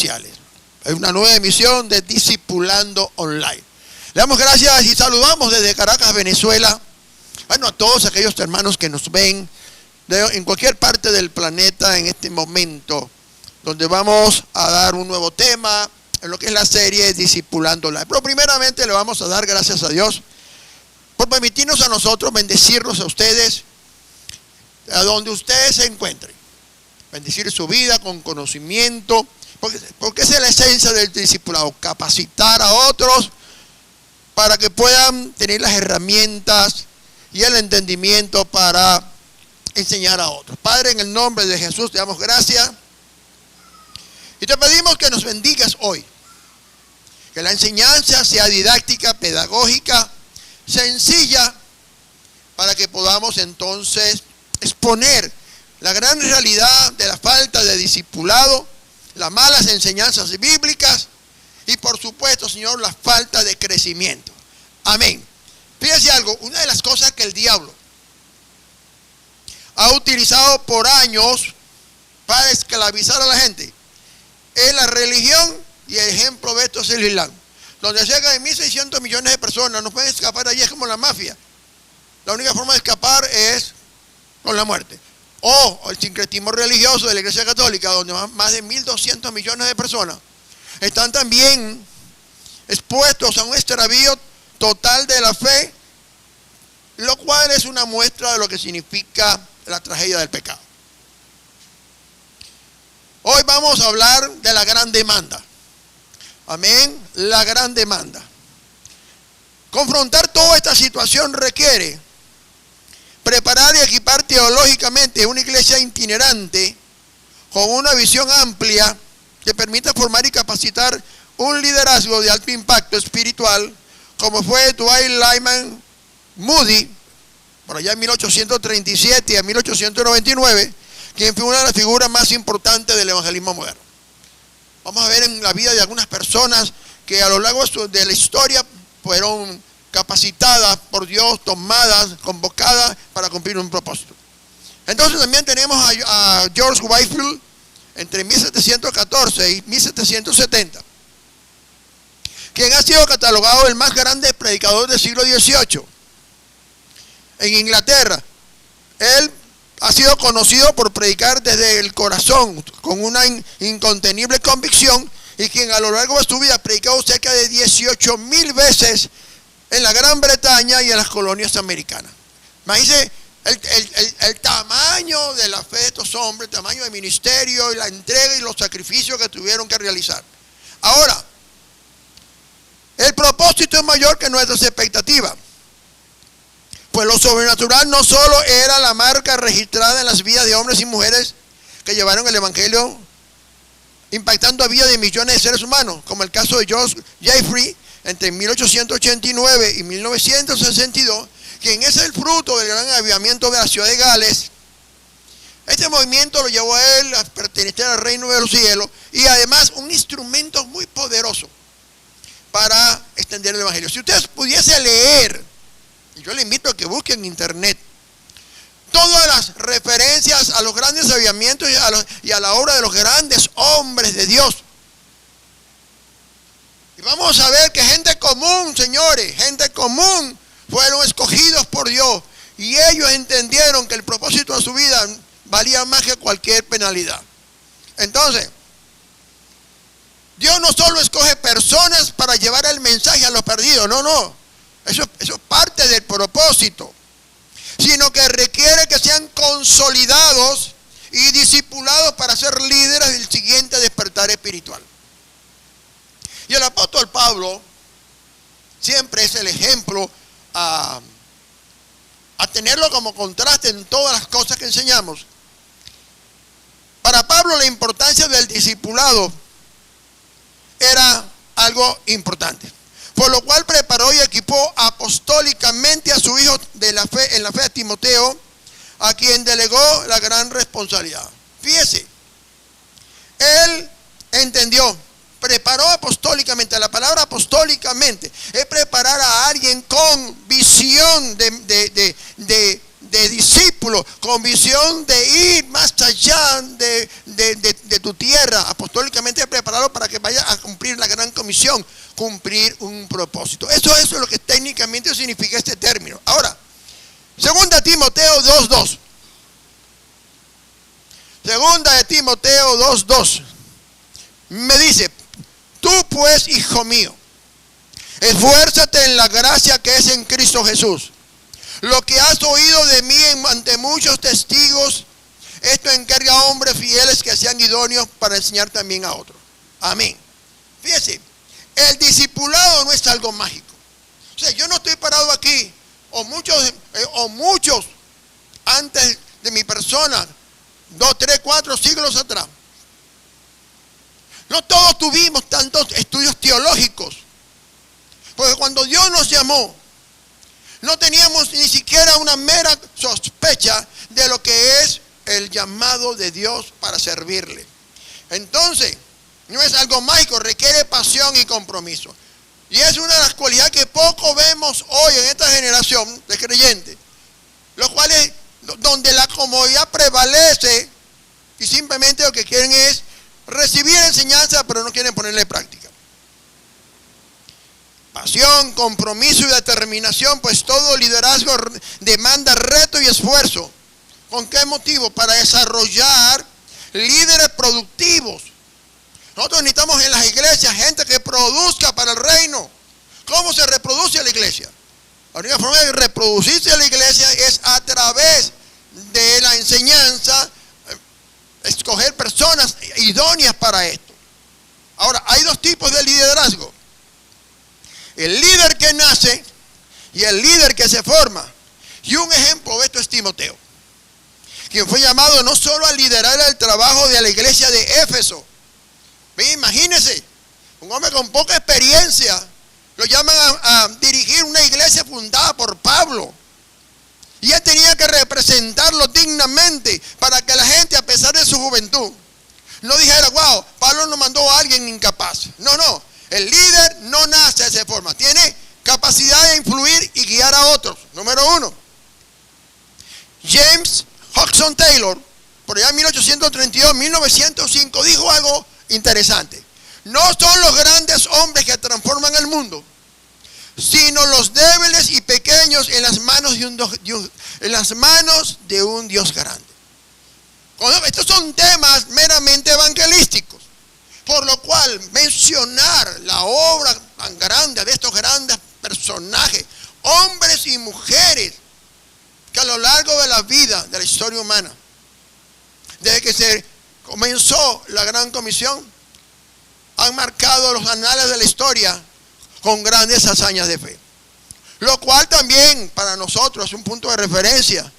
sociales. Es una nueva emisión de Discipulando Online. Le damos gracias y saludamos desde Caracas, Venezuela. Bueno, a todos aquellos hermanos que nos ven en cualquier parte del planeta en este momento, donde vamos a dar un nuevo tema en lo que es la serie Discipulando Online. Pero primeramente le vamos a dar gracias a Dios por permitirnos a nosotros bendecirlos a ustedes a donde ustedes se encuentren. Bendecir su vida con conocimiento, porque esa es la esencia del discipulado, capacitar a otros para que puedan tener las herramientas y el entendimiento para enseñar a otros. Padre, en el nombre de Jesús te damos gracias y te pedimos que nos bendigas hoy, que la enseñanza sea didáctica, pedagógica, sencilla, para que podamos entonces exponer la gran realidad de la falta de discipulado, las malas enseñanzas bíblicas y por supuesto, Señor, la falta de crecimiento. Amén. Fíjese algo, una de las cosas que el diablo ha utilizado por años para esclavizar a la gente es la religión, y el ejemplo de esto es el Islam, donde cerca de 1.600 millones de personas no pueden escapar de allí, es como la mafia. La única forma de escapar es con la muerte. O el sincretismo religioso de la Iglesia Católica, donde más de 1.200 millones de personas están también expuestos a un extravío total de la fe, lo cual es una muestra de lo que significa la tragedia del pecado. Hoy vamos a hablar de la gran demanda. Amén, la gran demanda. Confrontar toda esta situación requiere preparar y equipar teológicamente una iglesia itinerante con una visión amplia que permita formar y capacitar un liderazgo de alto impacto espiritual, como fue Dwight Lyman Moody, por allá en 1837 y en 1899, quien fue una de las figuras más importantes del evangelismo moderno. Vamos a ver en la vida de algunas personas que a lo largo de la historia fueron capacitadas por Dios, tomadas, convocadas para cumplir un propósito. Entonces también tenemos a George Whitefield entre 1714 y 1770, quien ha sido catalogado el más grande predicador del siglo XVIII en Inglaterra. Él ha sido conocido por predicar desde el corazón con una incontenible convicción, y quien a lo largo de su vida ha predicado cerca de 18,000 veces en la Gran Bretaña y en las colonias americanas. Imagínense el tamaño de la fe de estos hombres, el tamaño del ministerio y la entrega y los sacrificios que tuvieron que realizar. Ahora, el propósito es mayor que nuestras expectativas, pues lo sobrenatural no solo era la marca registrada en las vidas de hombres y mujeres que llevaron el evangelio impactando a vida de millones de seres humanos, como el caso de George Jeffrey entre 1889 y 1962, quien es el fruto del gran avivamiento de la ciudad de Gales. Este movimiento lo llevó a él a pertenecer al reino de los cielos y además un instrumento muy poderoso para extender el evangelio. Si ustedes pudiesen leer, y yo le invito a que busquen en internet todas las referencias a los grandes avivamientos y a la obra de los grandes hombres de Dios, y vamos a ver que gente común, señores, gente común fueron escogidos por Dios, y ellos entendieron que el propósito de su vida valía más que cualquier penalidad. Entonces, Dios no solo escoge personas para llevar el mensaje a los perdidos, no, eso es parte del propósito, sino que requiere que sean consolidados y discipulados para ser líderes del siguiente despertar espiritual. Y el apóstol Pablo siempre es el ejemplo a tenerlo como contraste en todas las cosas que enseñamos. Para Pablo la importancia del discipulado era algo importante, por lo cual preparó y equipó apostólicamente a su hijo en la fe de Timoteo, a quien delegó la gran responsabilidad. Fíjese, él entendió, preparó apostólicamente. La palabra apostólicamente es preparar a alguien con visión de de discípulos, con visión de ir más allá de tu tierra, apostólicamente preparado para que vaya a cumplir la gran comisión, cumplir un propósito. Eso es lo que técnicamente significa este término. Ahora, 2 Timoteo 2:2. 2 Timoteo 2:2 me dice: tú pues, hijo mío, esfuérzate en la gracia que es en Cristo Jesús. Lo que has oído de mí ante muchos testigos, esto encarga a hombres fieles que sean idóneos para enseñar también a otros. Amén. Fíjese, el discipulado no es algo mágico. O sea, yo no estoy parado aquí, o muchos antes de mi persona, 2, 3, 4 siglos atrás. No todos tuvimos tantos estudios teológicos. Porque cuando Dios nos llamó, no teníamos ni siquiera una mera sospecha de lo que es el llamado de Dios para servirle. Entonces, no es algo mágico, requiere pasión y compromiso. Y es una de las cualidades que poco vemos hoy en esta generación de creyentes, los cuales, donde la comodidad prevalece y simplemente lo que quieren es recibir enseñanza, pero no quieren ponerle en práctica. Pasión, compromiso y determinación, pues todo liderazgo demanda reto y esfuerzo. ¿Con qué motivo? Para desarrollar líderes productivos. Nosotros necesitamos en las iglesias gente que produzca para el reino. ¿Cómo se reproduce la iglesia? La única forma de reproducirse la iglesia es a través de la enseñanza, escoger personas idóneas para esto. Ahora, hay dos tipos de liderazgo: el líder que nace y el líder que se forma. Y un ejemplo de esto es Timoteo, quien fue llamado no solo a liderar el trabajo de la iglesia de Éfeso. Imagínense, un hombre con poca experiencia, lo llaman a dirigir una iglesia fundada por Pablo. Y él tenía que representarlo dignamente para que la gente, a pesar de su juventud, no dijera: wow, Pablo nos mandó a alguien incapaz. No, el líder no nace de esa forma. Tiene capacidad de influir y guiar a otros. Número 1. James Hodgson Taylor, por allá en 1832, 1905, dijo algo interesante: no son los grandes hombres que transforman el mundo, sino los débiles y pequeños en las manos de un Dios grande. Estos son temas meramente evangelísticos, por lo cual mencionar la obra tan grande de estos grandes personajes, hombres y mujeres, que a lo largo de la vida, de la historia humana, desde que se comenzó la gran comisión, han marcado los anales de la historia con grandes hazañas de fe. Lo cual también para nosotros es un punto de referencia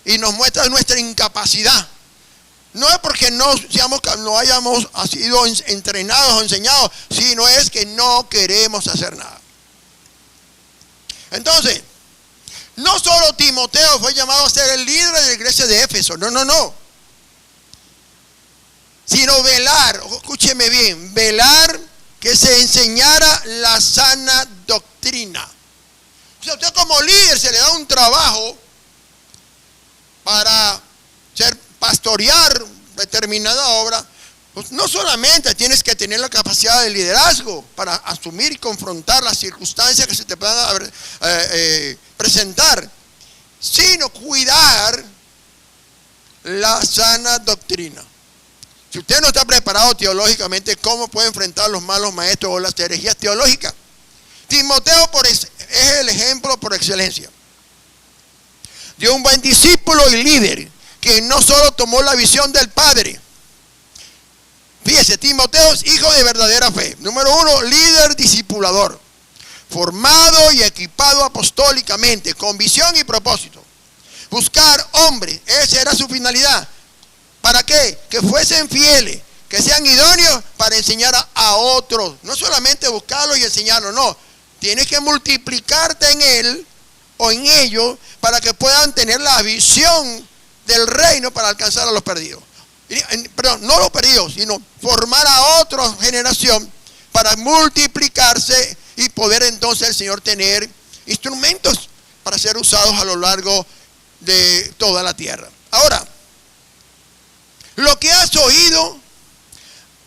y nos muestra nuestra incapacidad. No es porque no hayamos sido entrenados o enseñados, sino es que no queremos hacer nada. Entonces, no solo Timoteo fue llamado a ser el líder de la iglesia de Éfeso, no. Sino velar, escúcheme bien, velar que se enseñara la sana doctrina. O sea, usted como líder se le da un trabajo para pastorear determinada obra. Pues no solamente tienes que tener la capacidad de liderazgo para asumir y confrontar las circunstancias que se te puedan presentar, sino cuidar la sana doctrina. Si usted no está preparado teológicamente, ¿cómo puede enfrentar los malos maestros o las herejías teológicas? Timoteo es el ejemplo por excelencia de un buen discípulo y líder que no solo tomó la visión del Padre. Fíjese, Timoteo es hijo de verdadera fe. Número 1, líder discipulador, formado y equipado apostólicamente, con visión y propósito. Buscar hombres, esa era su finalidad. ¿Para qué? Que fuesen fieles, que sean idóneos para enseñar a otros. No solamente buscarlos y enseñarlos, no. Tienes que multiplicarte en él o en ellos para que puedan tener la visión del reino para alcanzar a los perdidos. Perdón, no los perdidos, sino formar a otra generación para multiplicarse y poder entonces el Señor tener instrumentos para ser usados a lo largo de toda la tierra. Ahora, lo que has oído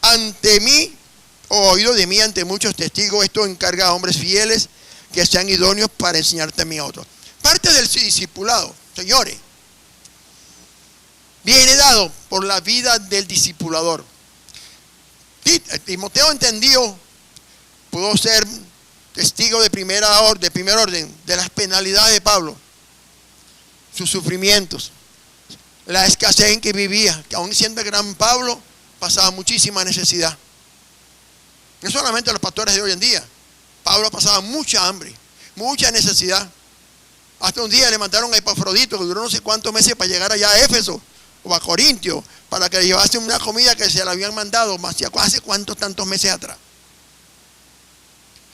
ante mí, o oído de mí ante muchos testigos, esto encarga a hombres fieles que sean idóneos para enseñarte a mí a otros. Parte del discipulado, señores, viene dado por la vida del discipulador. Timoteo entendió, pudo ser testigo de primer orden de las penalidades de Pablo, sus sufrimientos, la escasez en que vivía, que aún siendo el gran Pablo, pasaba muchísima necesidad. No solamente los pastores de hoy en día, Pablo pasaba mucha hambre, mucha necesidad. Hasta un día le mandaron a Epafrodito, que duró no sé cuántos meses para llegar allá a Éfeso o a Corintio, para que le llevase una comida que se la habían mandado hace cuántos tantos meses atrás.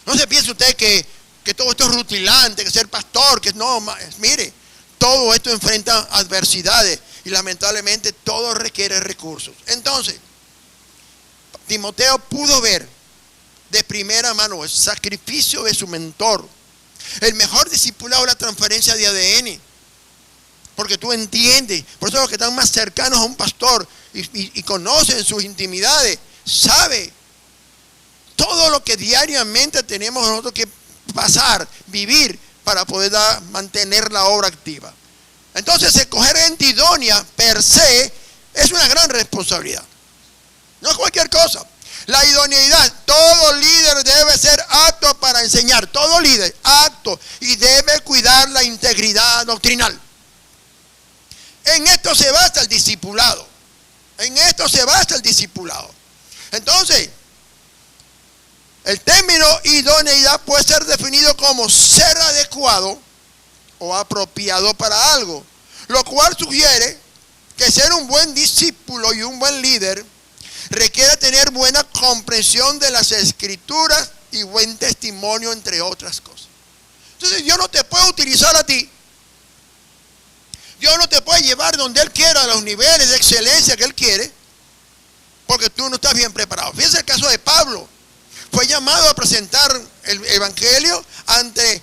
No se piense usted que todo esto es rutilante, que ser pastor, que no, mire, todo esto enfrenta adversidades y lamentablemente todo requiere recursos. Entonces, Timoteo pudo ver de primera mano el sacrificio de su mentor. El mejor discipulado es la transferencia de ADN. Porque tú entiendes, por eso los que están más cercanos a un pastor y conocen sus intimidades, sabe todo lo que diariamente tenemos nosotros que pasar, vivir, para poder mantener la obra activa. Entonces, escoger gente idónea per se es una gran responsabilidad. No es cualquier cosa. La idoneidad, todo líder debe ser apto para enseñar, todo líder apto, y debe cuidar la integridad doctrinal. En esto se basa el discipulado. En esto se basa el discipulado. Entonces, el término idoneidad puede ser definido como ser adecuado o apropiado para algo, lo cual sugiere que ser un buen discípulo y un buen líder requiere tener buena comprensión de las escrituras y buen testimonio, entre otras cosas. Entonces, Dios no te puede utilizar a ti. Dios no te puede llevar donde Él quiera, a los niveles de excelencia que Él quiere, porque tú no estás bien preparado. Fíjense el caso de Pablo. Fue llamado a presentar el evangelio ante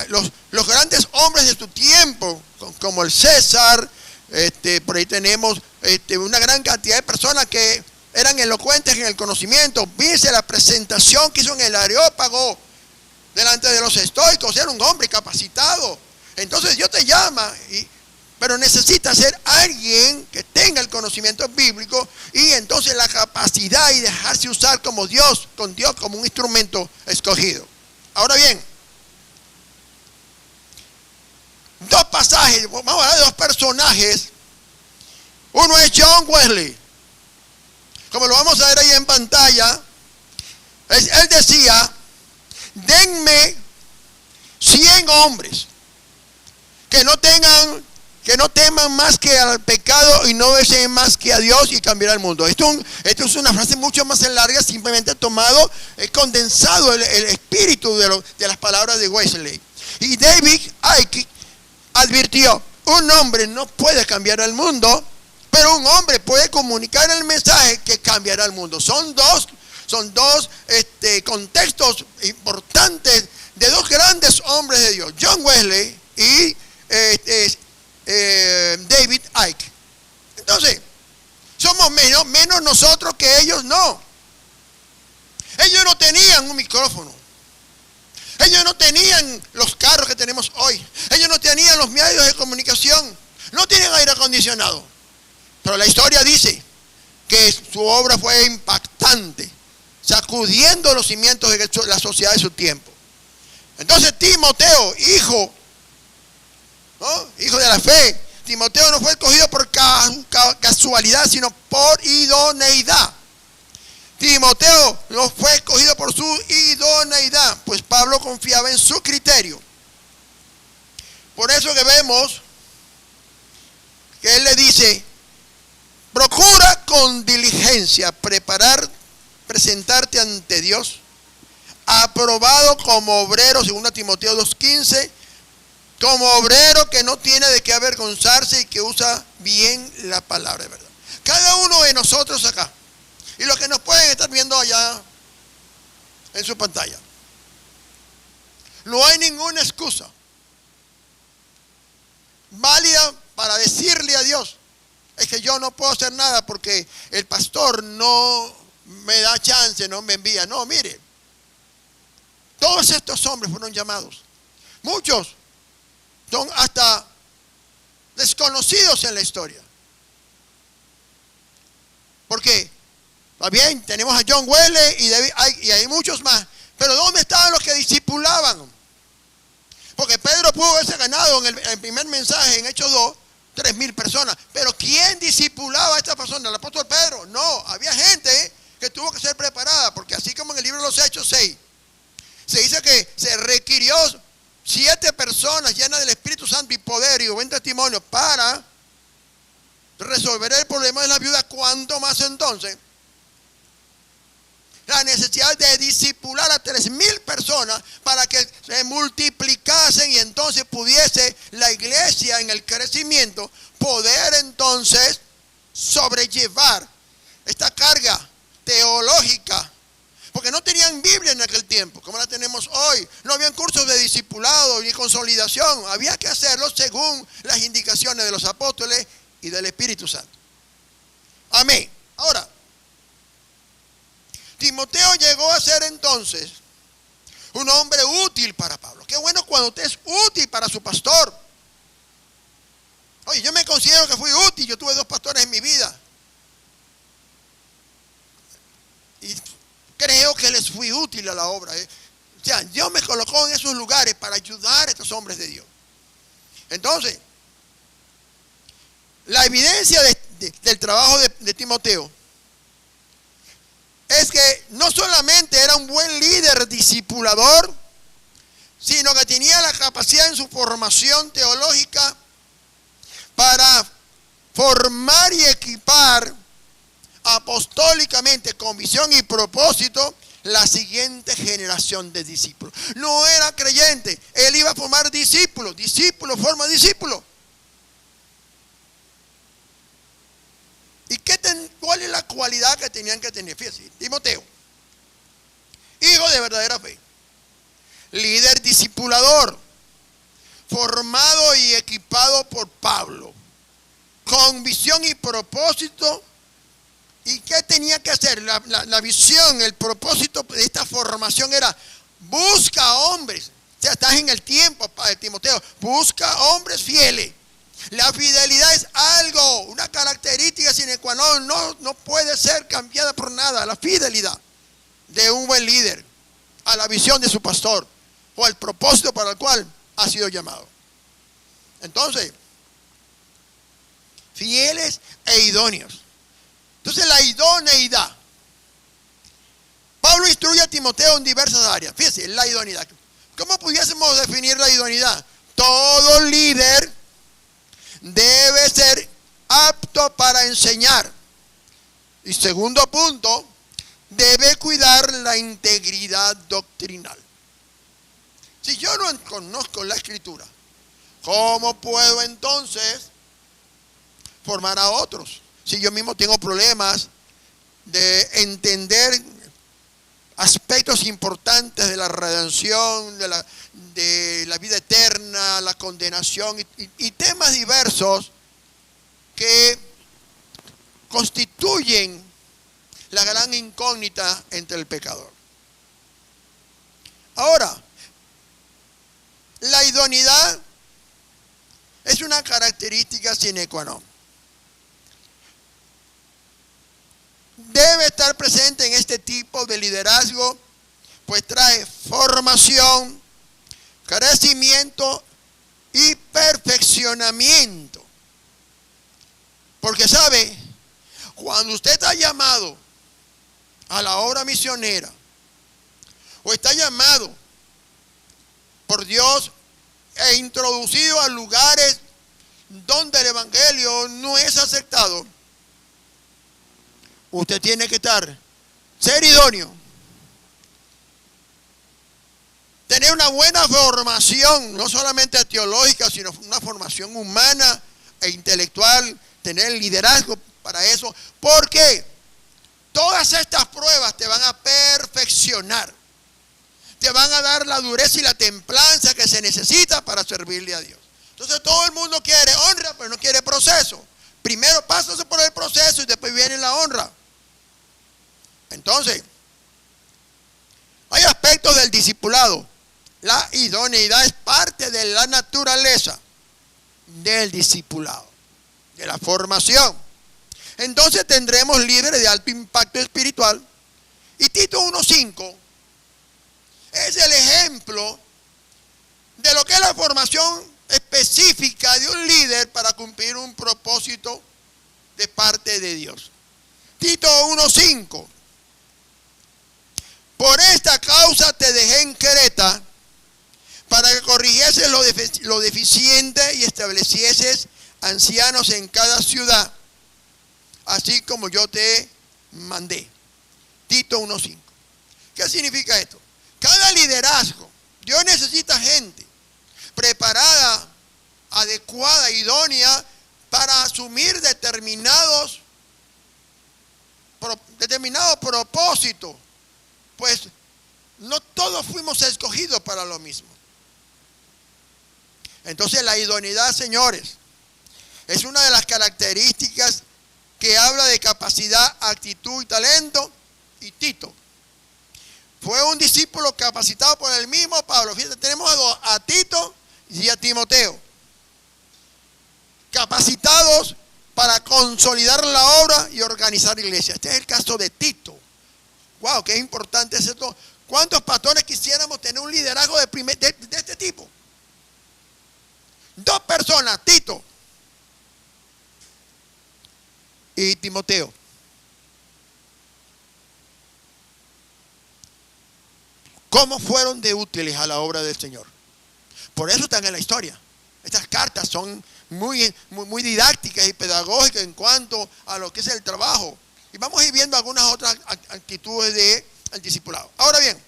los grandes hombres de su tiempo, como el César. Por ahí tenemos una gran cantidad de personas que eran elocuentes en el conocimiento. Fíjense la presentación que hizo en el Areópago delante de los estoicos. Era un hombre capacitado. Entonces Dios te llama, pero necesita ser alguien que tenga el conocimiento bíblico y entonces la capacidad y dejarse usar como Dios, con Dios como un instrumento escogido. Ahora bien, dos pasajes, vamos a hablar de dos personajes. Uno es John Wesley, como lo vamos a ver ahí en pantalla. Él decía: denme 100 hombres que no teman más que al pecado y no deseen más que a Dios, y cambiar el mundo. Esto es una frase mucho más larga, simplemente tomado, condensado el espíritu de las palabras de Wesley. Y David Icke advirtió: un hombre no puede cambiar el mundo, pero un hombre puede comunicar el mensaje que cambiará el mundo. Son dos contextos importantes de dos grandes hombres de Dios, John Wesley y David Icke. Entonces, somos menos nosotros que ellos. No. Ellos no tenían un micrófono. Ellos no tenían los carros que tenemos hoy. Ellos no tenían los medios de comunicación. No tienen aire acondicionado. Pero la historia dice que su obra fue impactante, sacudiendo los cimientos de la sociedad de su tiempo. Entonces, Timoteo, hijo de la fe, Timoteo no fue escogido por casualidad, sino por idoneidad. Timoteo no fue escogido por su idoneidad, pues Pablo confiaba en su criterio. Por eso que vemos que él le dice: procura con diligencia presentarte ante Dios, aprobado como obrero, 2 Timoteo 2:15, como obrero que no tiene de qué avergonzarse y que usa bien la palabra de verdad. Cada uno de nosotros acá, y los que nos pueden estar viendo allá en su pantalla, no hay ninguna excusa válida para decirle a Dios: es que yo no puedo hacer nada porque el pastor no me da chance, no me envía. No, mire, todos estos hombres fueron llamados. Muchos son hasta desconocidos en la historia. Porque, está bien, tenemos a John Wesley y hay muchos más. Pero ¿dónde estaban los que discipulaban? Porque Pedro pudo haberse ganado en el primer mensaje, en Hechos 2, 3,000 personas. Pero ¿quién discipulaba a esta persona? ¿El apóstol Pedro? No, había gente que tuvo que ser preparada. Porque así como en el libro de los Hechos 6, se dice que se requirió 7 personas llenas del Espíritu Santo y poder y buen testimonio para resolver el problema de la viuda. ¿Cuánto más entonces la necesidad de discipular a 3,000 personas para que se multiplicasen y entonces pudiese la iglesia en el crecimiento poder entonces sobrellevar esta carga teológica? Porque no tenían Biblia en aquel tiempo, como la tenemos hoy. No habían cursos de discipulado ni consolidación. Había que hacerlo según las indicaciones de los apóstoles y del Espíritu Santo. Amén. Ahora, Timoteo llegó a ser entonces un hombre útil para Pablo. Qué bueno cuando usted es útil para su pastor. Oye, yo me considero que fui útil. Yo tuve 2 pastores en mi vida. Y creo que les fui útil a la obra. O sea, Dios me colocó en esos lugares para ayudar a estos hombres de Dios. Entonces, la evidencia del trabajo de Timoteo es que no solamente era un buen líder discipulador, sino que tenía la capacidad en su formación teológica para formar y equipar apostólicamente, con visión y propósito, la siguiente generación de discípulos. No era creyente, él iba a formar discípulos. Discípulo forma discípulo. ¿Y cuál es la cualidad que tenían que tener? Fíjense, Timoteo, hijo de verdadera fe, líder discipulador, formado y equipado por Pablo, con visión y propósito. ¿Y qué tenía que hacer? La visión, el propósito de esta formación era: busca hombres. O sea, estás en el tiempo, Padre Timoteo, busca hombres fieles. La fidelidad es algo, una característica sine qua non, no puede ser cambiada por nada. La fidelidad de un buen líder a la visión de su pastor o al propósito para el cual ha sido llamado. Entonces, fieles e idóneos. Entonces, la idoneidad. Pablo instruye a Timoteo en diversas áreas. Fíjense, la idoneidad. ¿Cómo pudiésemos definir la idoneidad? Todo líder debe ser apto para enseñar. Y segundo punto, debe cuidar la integridad doctrinal. Si yo no conozco la Escritura, ¿cómo puedo entonces formar a otros? Si yo mismo tengo problemas de entender aspectos importantes de la redención, de la vida eterna, la condenación y temas diversos que constituyen la gran incógnita entre el pecador. Ahora, la idoneidad es una característica sine qua non. Debe estar presente en este tipo de liderazgo, pues trae formación, crecimiento y perfeccionamiento. Porque sabe, cuando usted está llamado a la obra misionera o está llamado por Dios e introducido a lugares donde el evangelio no es aceptado, usted tiene que ser idóneo, tener una buena formación, no solamente teológica, sino una formación humana e intelectual, tener liderazgo para eso, porque todas estas pruebas te van a perfeccionar, te van a dar la dureza y la templanza que se necesita para servirle a Dios. Entonces todo el mundo quiere honra, pero no quiere proceso. Primero pásase por el proceso y después viene la honra. Entonces, hay aspectos del discipulado. La idoneidad es parte de la naturaleza del discipulado, de la formación. Entonces tendremos líderes de alto impacto espiritual. Y Tito 1:5 es el ejemplo de lo que es la formación específica de un líder para cumplir un propósito de parte de Dios. Tito 1:5. Por esta causa te dejé en Creta, para que corrigieses lo deficiente y establecieses ancianos en cada ciudad, así como yo te mandé. Tito 1:5. ¿Qué significa esto? Cada liderazgo, Dios necesita gente preparada, adecuada, idónea para asumir determinados propósitos. Pues no todos fuimos escogidos para lo mismo. Entonces la idoneidad, señores, es una de las características que habla de capacidad, actitud y talento. Y Tito fue un discípulo capacitado por el mismo Pablo. Fíjate, tenemos a Tito y a Timoteo, capacitados para consolidar la obra y organizar la iglesia. Este es el caso de Tito. Wow, qué importante es esto. ¿Cuántos pastores quisiéramos tener un liderazgo de este tipo? 2 personas, Tito y Timoteo. ¿Cómo fueron de útiles a la obra del Señor? Por eso están en la historia. Estas cartas son muy didácticas y pedagógicas en cuanto a lo que es el trabajo. Y vamos a ir viendo algunas otras actitudes del discipulado. Ahora bien,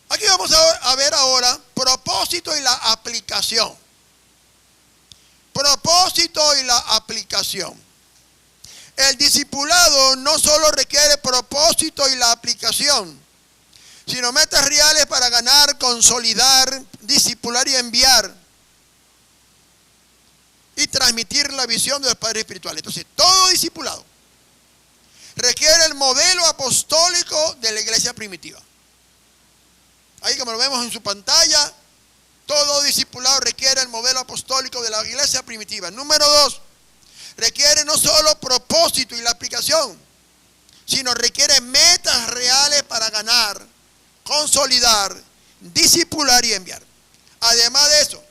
aquí vamos a ver ahora propósito y la aplicación. Propósito y la aplicación. El discipulado no solo requiere propósito y la aplicación, sino metas reales para ganar, consolidar, discipular y enviar y transmitir la visión de los padres espirituales. Entonces, todo discipulado requiere el modelo apostólico de la iglesia primitiva. Ahí como lo vemos en su pantalla, todo discipulado requiere el modelo apostólico de la iglesia primitiva. Número 2, requiere no solo propósito y la aplicación, sino requiere metas reales para ganar, consolidar, discipular y enviar. Además de eso,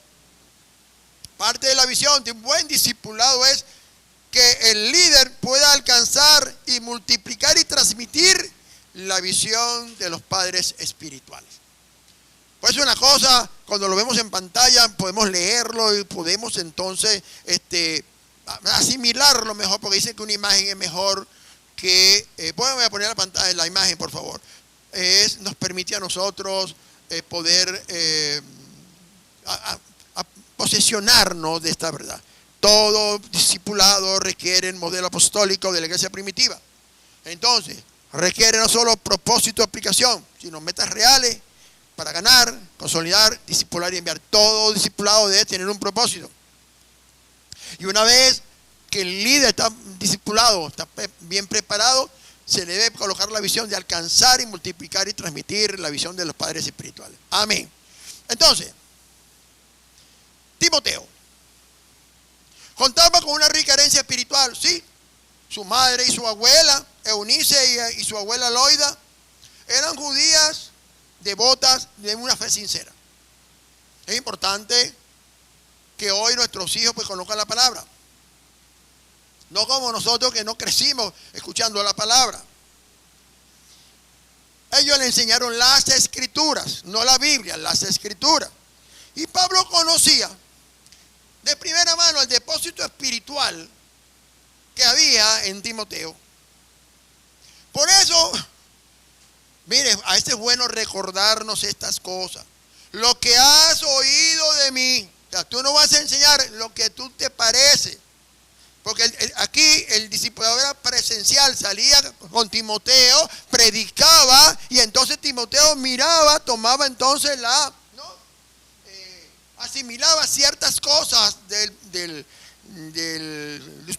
parte de la visión de un buen discipulado es que el líder pueda alcanzar y multiplicar y transmitir la visión de los padres espirituales. Pues una cosa, cuando lo vemos en pantalla, podemos leerlo y podemos entonces asimilarlo mejor, porque dicen que una imagen es mejor que... voy a poner la pantalla, la imagen, por favor. Nos permite a nosotros poder posesionarnos de esta verdad. Todo discipulado requiere el modelo apostólico de la iglesia primitiva. Entonces, requiere no solo propósito y aplicación, sino metas reales para ganar, consolidar, discipular y enviar. Todo discipulado debe tener un propósito. Y una vez que el líder está discipulado, está bien preparado, se le debe colocar la visión de alcanzar y multiplicar y transmitir la visión de los padres espirituales. Amén. Entonces, Timoteo contaba con una rica herencia espiritual, sí. Su madre y su abuela, Eunice y su abuela Loida, eran judías devotas de una fe sincera. Es importante que hoy nuestros hijos pues conozcan la palabra. No como nosotros que no crecimos escuchando la palabra. Ellos le enseñaron las escrituras, no la Biblia, las escrituras. Y Pablo conocía de primera mano el depósito espiritual que había en Timoteo. Por eso, mire, a veces es bueno recordarnos estas cosas. Lo que has oído de mí, o sea, tú no vas a enseñar lo que tú te parece. Porque aquí el discipulado era presencial, salía con Timoteo, predicaba y entonces Timoteo miraba, tomaba entonces asimilaba ciertas cosas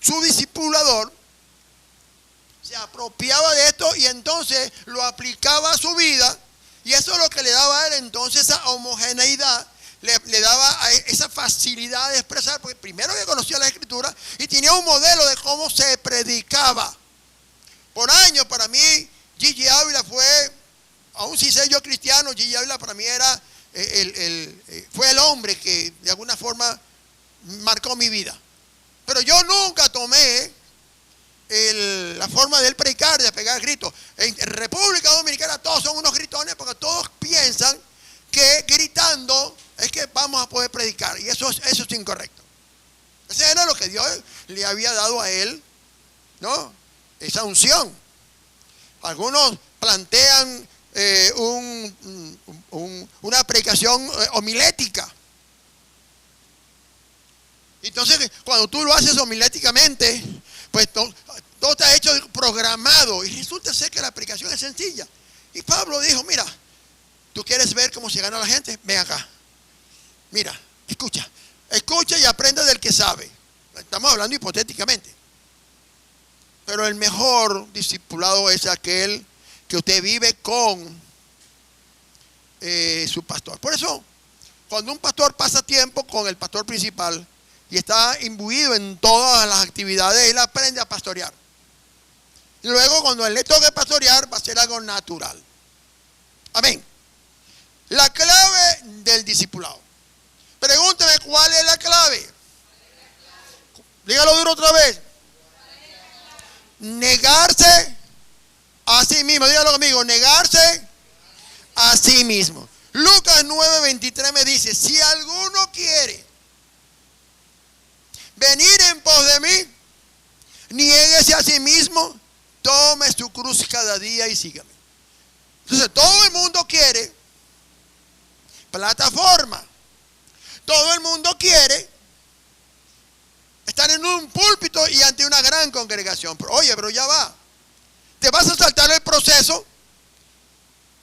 su discipulador, se apropiaba de esto y entonces lo aplicaba a su vida, y eso es lo que le daba a él entonces esa homogeneidad, le daba esa facilidad de expresar, porque primero que conocía la Escritura y tenía un modelo de cómo se predicaba. Por años para mí Gigi Ávila fue, aún si soy yo cristiano, Gigi Ávila para mí era fue el hombre que de alguna forma marcó mi vida. Pero yo nunca tomé la forma de él predicar, de pegar gritos. En República Dominicana todos son unos gritones porque todos piensan que gritando es que vamos a poder predicar, y eso es incorrecto. Ese era lo que Dios le había dado a él, ¿no? Esa unción. Algunos plantean una predicación homilética. Entonces, cuando tú lo haces homiléticamente, pues todo está hecho programado, y resulta ser que la predicación es sencilla. Y Pablo dijo: mira, ¿tú quieres ver cómo se gana la gente? Ven acá. Mira, escucha y aprende del que sabe. Estamos hablando hipotéticamente. Pero el mejor discipulado es aquel que usted vive con su pastor. Por eso, cuando un pastor pasa tiempo con el pastor principal y está imbuido en todas las actividades, él aprende a pastorear. Y luego, cuando él le toque pastorear, va a ser algo natural. Amén. La clave del discipulado. Pregúnteme, ¿cuál es la clave? Dígalo duro otra vez. Negarse a sí mismo. Dígalo conmigo, negarse a sí mismo. Lucas 9:23 me dice: si alguno quiere venir en pos de mí, niéguese a sí mismo, tome su cruz cada día y sígame. Entonces todo el mundo quiere plataforma. Todo el mundo quiere estar en un púlpito y ante una gran congregación. Pero, oye, pero ya va. ¿Te vas a saltar el proceso?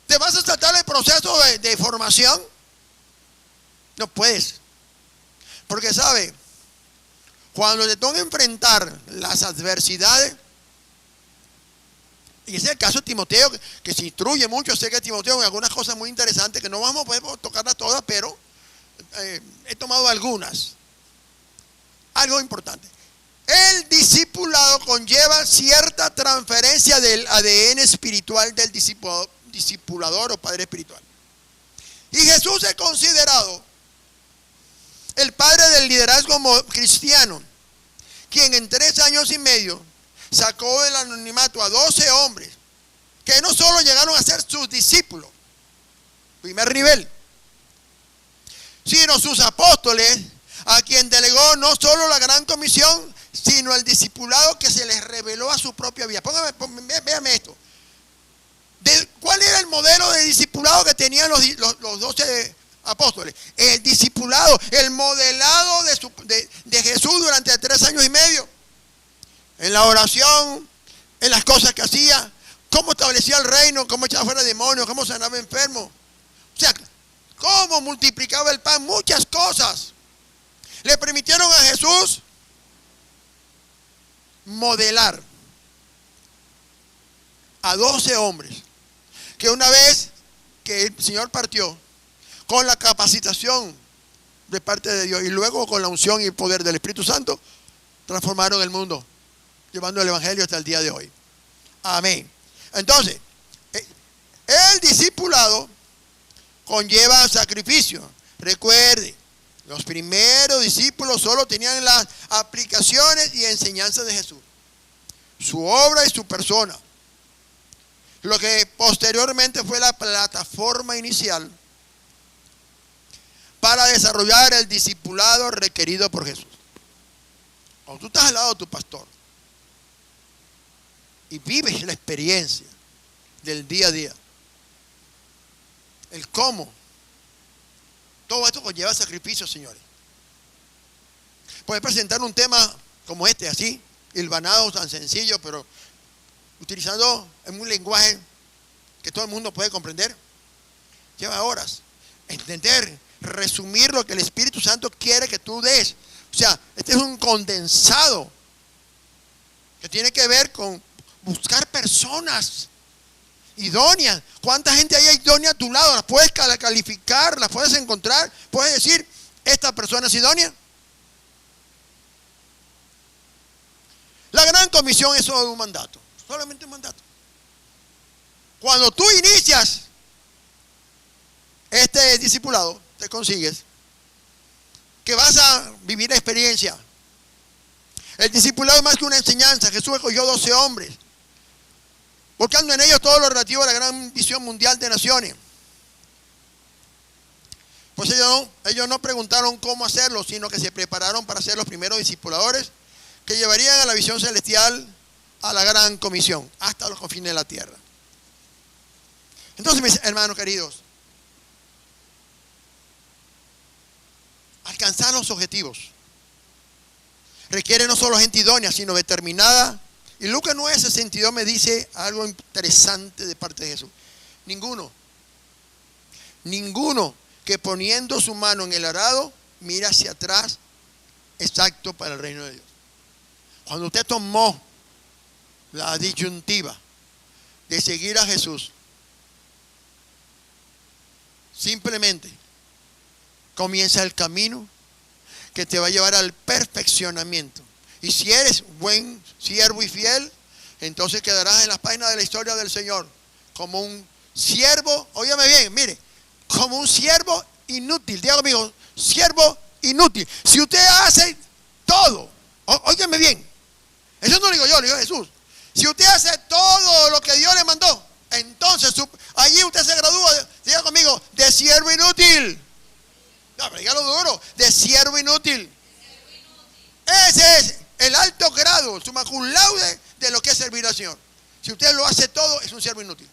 ¿Te vas a saltar el proceso de formación? No puedes. Porque, ¿sabe? Cuando te toca enfrentar las adversidades, y ese es el caso de Timoteo, que se instruye mucho. Sé que Timoteo en algunas cosas muy interesantes, que no vamos a poder tocarlas todas, pero he tomado algunas. Algo importante. El discipulado conlleva cierta transferencia del ADN espiritual del discipulador o padre espiritual. Y Jesús es considerado el padre del liderazgo cristiano, quien en 3 años y medio sacó del anonimato a 12 hombres que no solo llegaron a ser sus discípulos, primer nivel, sino sus apóstoles, a quien delegó no solo la gran comisión, sino el discipulado que se les reveló a su propia vida. Véame esto. ¿Cuál era el modelo de discipulado que tenían los 12 apóstoles? El discipulado, el modelado de Jesús durante 3 años y medio. En la oración, en las cosas que hacía, cómo establecía el reino, cómo echaba fuera demonios, cómo sanaba enfermos. O sea, cómo multiplicaba el pan, muchas cosas. Le permitieron a Jesús modelar a 12 hombres que una vez que el Señor partió, con la capacitación de parte de Dios y luego con la unción y el poder del Espíritu Santo, transformaron el mundo, llevando el Evangelio hasta el día de hoy. Amén. Entonces, el discipulado conlleva sacrificio. Recuerde, los primeros discípulos solo tenían las aplicaciones y enseñanzas de Jesús, su obra y su persona. Lo que posteriormente fue la plataforma inicial para desarrollar el discipulado requerido por Jesús. Cuando tú estás al lado de tu pastor y vives la experiencia del día a día, el cómo, todo esto conlleva sacrificio, señores. Puedes presentar un tema como este, así, hilvanado, tan sencillo, pero utilizando en un lenguaje que todo el mundo puede comprender. Lleva horas. entender, resumir lo que el Espíritu Santo quiere que tú des. O sea, este es un condensado que tiene que ver con buscar personas idóneas. ¿Cuánta gente hay idónea a tu lado? Las puedes calificar, las puedes encontrar, puedes decir, esta persona es idónea. La gran comisión es solo un mandato, solamente un mandato. Cuando tú inicias este discipulado, te consigues que vas a vivir la experiencia. El discipulado es más que una enseñanza. Jesús escogió 12 hombres, buscando en ellos todo lo relativo a la gran visión mundial de naciones. Pues ellos no preguntaron cómo hacerlo, sino que se prepararon para ser los primeros discipuladores que llevarían a la visión celestial, a la gran comisión, hasta los confines de la tierra. Entonces, mis hermanos queridos, alcanzar los objetivos requiere no solo gente idónea, sino determinada. Y Lucas 9:62 me dice algo interesante de parte de Jesús. Ninguno que poniendo su mano en el arado mira hacia atrás es apto para el reino de Dios. Cuando usted tomó la disyuntiva de seguir a Jesús, simplemente comienza el camino que te va a llevar al perfeccionamiento. Y si eres buen siervo y fiel, entonces quedarás en las páginas de la historia del Señor como un siervo, óigame bien, mire, como un siervo inútil. Diga conmigo, siervo inútil. Si usted hace todo, óigame bien, eso no lo digo yo, lo digo Jesús. Si usted hace todo lo que Dios le mandó, entonces allí usted se gradúa, diga conmigo, de siervo inútil. No, pero dígalo duro, de siervo inútil. Ese es el alto grado, summa cum laude de lo que es servir al Señor. Si usted lo hace todo, es un siervo inútil.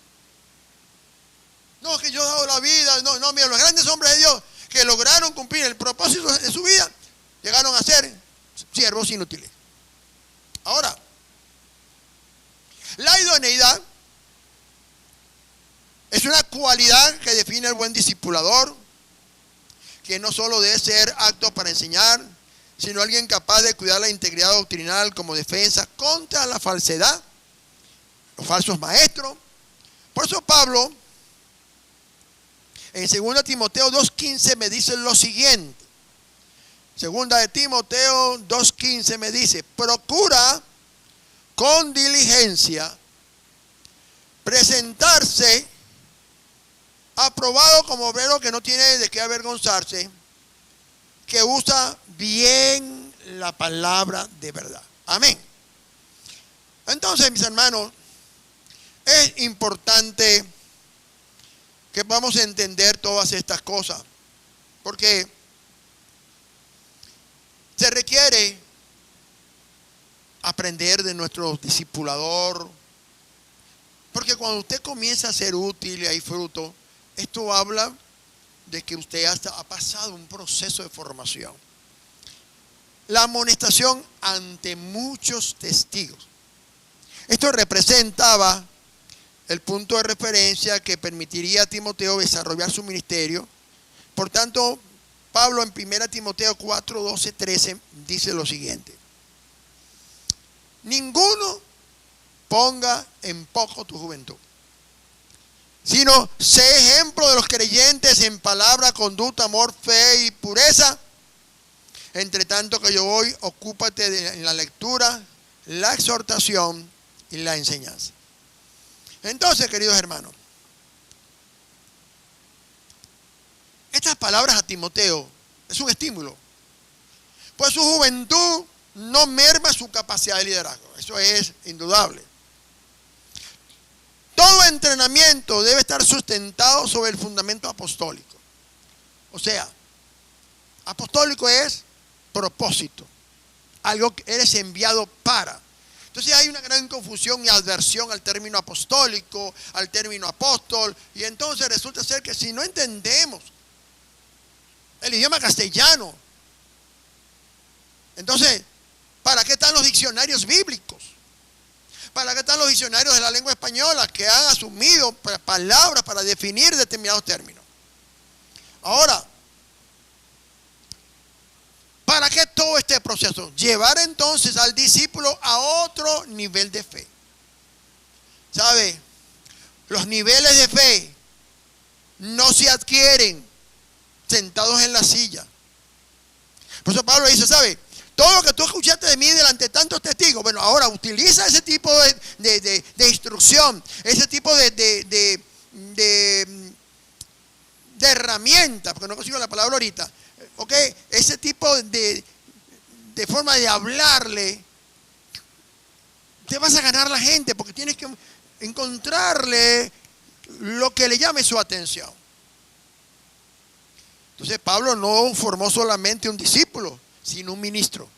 No, que yo he dado la vida. No, mira, los grandes hombres de Dios que lograron cumplir el propósito de su vida, llegaron a ser siervos inútiles. Ahora, la idoneidad es una cualidad que define el buen discipulador, que no solo debe ser apto para enseñar, sino alguien capaz de cuidar la integridad doctrinal como defensa contra la falsedad, los falsos maestros. Por eso Pablo, en 2 Timoteo 2:15 me dice lo siguiente. 2 de Timoteo 2:15 me dice, procura con diligencia presentarse aprobado como obrero que no tiene de qué avergonzarse, que usa bien la palabra de verdad. Amén. Entonces, mis hermanos, es importante que podamos entender todas estas cosas, porque se requiere aprender de nuestro discipulador, porque cuando usted comienza a ser útil y hay fruto, esto habla de que usted ha pasado un proceso de formación. La amonestación ante muchos testigos. Esto representaba el punto de referencia que permitiría a Timoteo desarrollar su ministerio. Por tanto, Pablo en 1 Timoteo 4, 12, 13 dice lo siguiente: ninguno ponga en poco tu juventud, sino sé ejemplo de los creyentes en palabra, conducta, amor, fe y pureza. Entre tanto que yo voy, ocúpate en la lectura, la exhortación y la enseñanza. Entonces, queridos hermanos, estas palabras a Timoteo es un estímulo, pues su juventud no merma su capacidad de liderazgo. Eso es indudable. Todo entrenamiento debe estar sustentado sobre el fundamento apostólico. O sea, apostólico es propósito, algo que eres enviado para. Entonces hay una gran confusión y adversión al término apostólico, al término apóstol, y entonces resulta ser que si no entendemos el idioma castellano, entonces, ¿para qué están los diccionarios bíblicos? ¿Para qué están los diccionarios de la lengua española que han asumido palabras para definir determinados términos? Ahora, ¿para qué todo este proceso? Llevar entonces al discípulo a otro nivel de fe. ¿Sabe? Los niveles de fe no se adquieren sentados en la silla. Por eso Pablo dice, ¿sabe? Todo lo que tú escuchaste de mí delante de tantos testigos, bueno, ahora utiliza ese tipo de instrucción, ese tipo de herramienta, porque no consigo la palabra ahorita, ¿ok? Ese tipo de forma de hablarle, te vas a ganar la gente, porque tienes que encontrarle lo que le llame su atención. Entonces Pablo no formó solamente un discípulo, sino un ministro.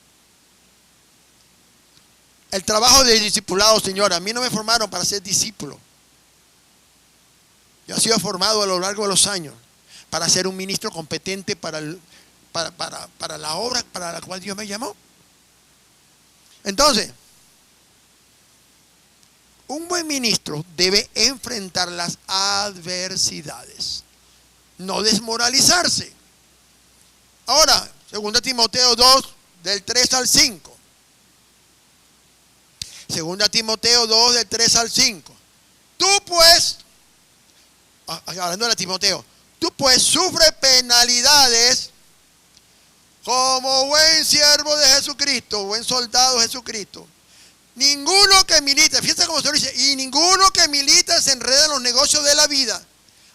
El trabajo de discipulado, señora, a mí no me formaron para ser discípulo. Yo he sido formado a lo largo de los años para ser un ministro competente para la obra para la cual Dios me llamó. Entonces, un buen ministro debe enfrentar las adversidades, no desmoralizarse. Ahora, 2 Timoteo 2, del 3 al 5. 2 Timoteo 2, del 3 al 5. Tú pues, hablando de Timoteo, tú pues sufre penalidades como buen siervo de Jesucristo, buen soldado de Jesucristo. Ninguno que milita, fíjate cómo se dice, y ninguno que milita se enreda en los negocios de la vida,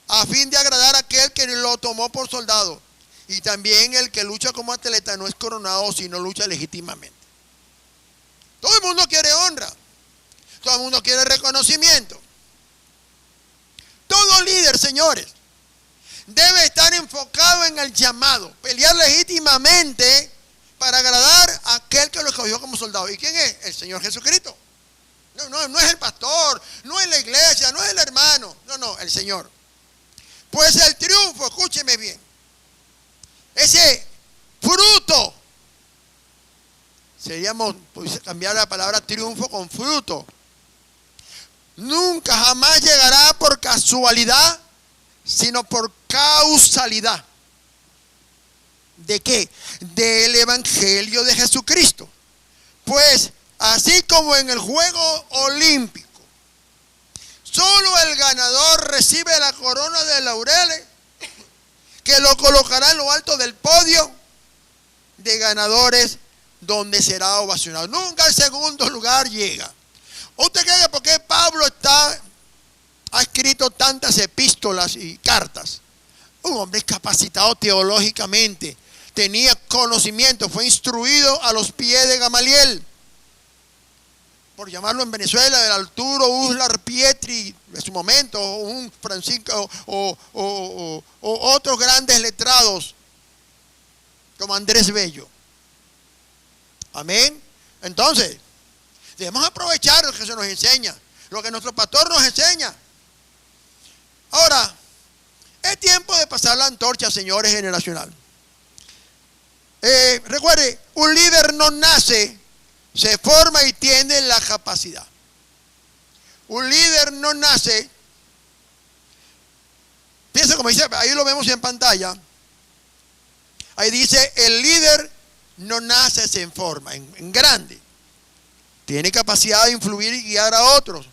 a fin de agradar a aquel que lo tomó por soldado. Y también el que lucha como atleta no es coronado, sino lucha legítimamente. Todo el mundo quiere honra. Todo el mundo quiere reconocimiento. Todo líder, señores, debe estar enfocado en el llamado, pelear legítimamente para agradar a aquel que lo escogió como soldado. ¿Y quién es? El Señor Jesucristo. No es el pastor, no es la iglesia, no es el hermano. No, el Señor. Pues el triunfo, escúcheme bien, ese fruto, seríamos, pues, cambiar la palabra triunfo con fruto, nunca jamás llegará por casualidad, sino por causalidad. ¿De qué? Del Evangelio de Jesucristo. Pues así como en el juego olímpico, solo el ganador recibe la corona de laureles, que lo colocará en lo alto del podio de ganadores, donde será ovacionado. Nunca el segundo lugar llega. ¿Usted cree que por qué Pablo ha escrito tantas epístolas y cartas? Un hombre capacitado teológicamente, tenía conocimiento, fue instruido a los pies de Gamaliel, por llamarlo en Venezuela, del Arturo Uslar Pietri, en su momento, un Francisco o otros grandes letrados, como Andrés Bello. Amén. Entonces, debemos aprovechar lo que se nos enseña, lo que nuestro pastor nos enseña. Ahora, es tiempo de pasar la antorcha, señores, generacional. Recuerde, un líder no nace, se forma y tiene la capacidad. Un líder no nace, piensa como dice, ahí lo vemos en pantalla. Ahí dice, el líder no nace, se forma, en grande. Tiene capacidad de influir y guiar a otros.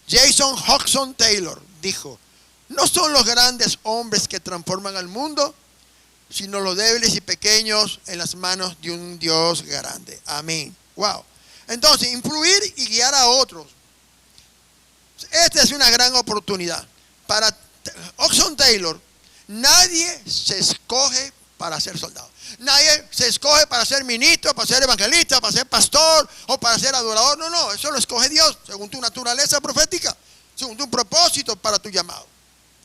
Jason Hodgson Taylor dijo, no son los grandes hombres que transforman al mundo, sino los débiles y pequeños en las manos de un Dios grande. Amén. Wow. Entonces, influir y guiar a otros. Esta es una gran oportunidad. Para Hodgson Taylor, nadie se escoge para ser soldado. Nadie se escoge para ser ministro, para ser evangelista, para ser pastor o para ser adorador. No, eso lo escoge Dios, según tu naturaleza profética, según tu propósito para tu llamado.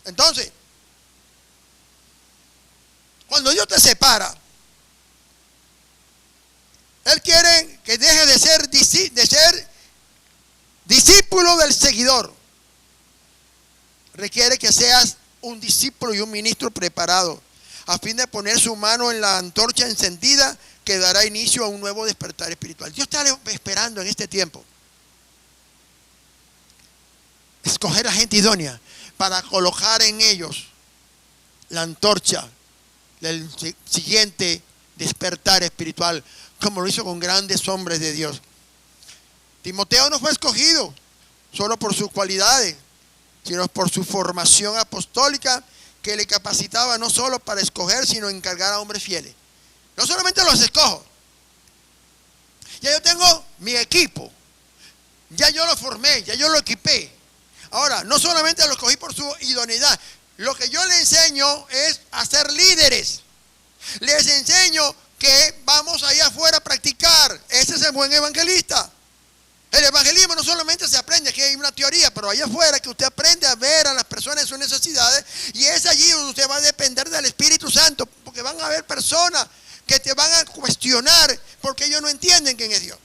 Entonces, cuando Dios te separa, Él quiere que dejes de ser discípulo del seguidor. Requiere que seas un discípulo y un ministro preparado, a fin de poner su mano en la antorcha encendida que dará inicio a un nuevo despertar espiritual. Dios está esperando en este tiempo escoger a gente idónea para colocar en ellos la antorcha del siguiente despertar espiritual, como lo hizo con grandes hombres de Dios. Timoteo no fue escogido solo por sus cualidades, sino por su formación apostólica que le capacitaba no solo para escoger, sino encargar a hombres fieles. No solamente los escojo, ya yo tengo mi equipo, ya yo lo formé, ya yo lo equipé. Ahora, no solamente lo escogí por su idoneidad, lo que yo le enseño es a ser líderes. Les enseño que vamos allá afuera a practicar. Ese es el buen evangelista. El evangelismo no solamente se aprende, aquí hay una teoría, pero allá afuera que usted aprende a ver a las personas en sus necesidades, y es allí donde usted va a depender del Espíritu Santo, porque van a haber personas que te van a cuestionar porque ellos no entienden quién es Dios.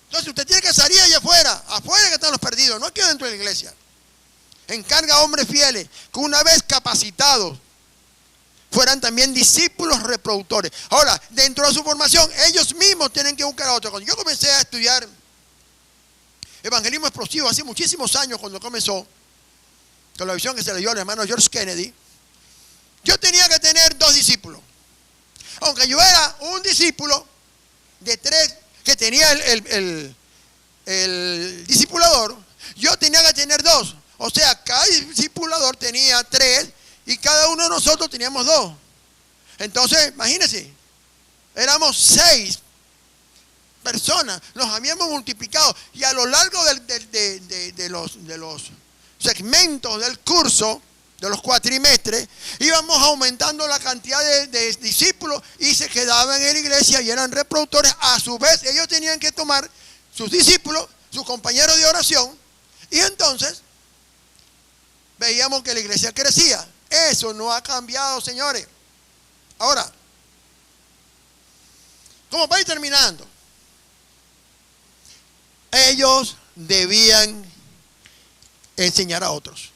Entonces usted tiene que salir allá afuera, afuera que están los perdidos, no aquí dentro de la iglesia. Encarga a hombres fieles que una vez capacitados fueran también discípulos reproductores. Ahora, dentro de su formación, ellos mismos tienen que buscar a otros. Cuando yo comencé a estudiar evangelismo explosivo hace muchísimos años, cuando comenzó, con la visión que se le dio al hermano George Kennedy, yo tenía que tener 2 discípulos. Aunque yo era un discípulo de 3 que tenía el discipulador, yo tenía que tener 2. O sea, cada discipulador tenía 3 y cada uno de nosotros teníamos 2. Entonces, imagínense, éramos 6 personas, nos habíamos multiplicado y a lo largo de los segmentos del curso, de los cuatrimestres, íbamos aumentando la cantidad de discípulos y se quedaban en la iglesia y eran reproductores. A su vez, ellos tenían que tomar sus discípulos, sus compañeros de oración, y entonces veíamos que la iglesia crecía. Eso no ha cambiado, señores. Ahora, como para ir terminando, ellos debían enseñar a otros.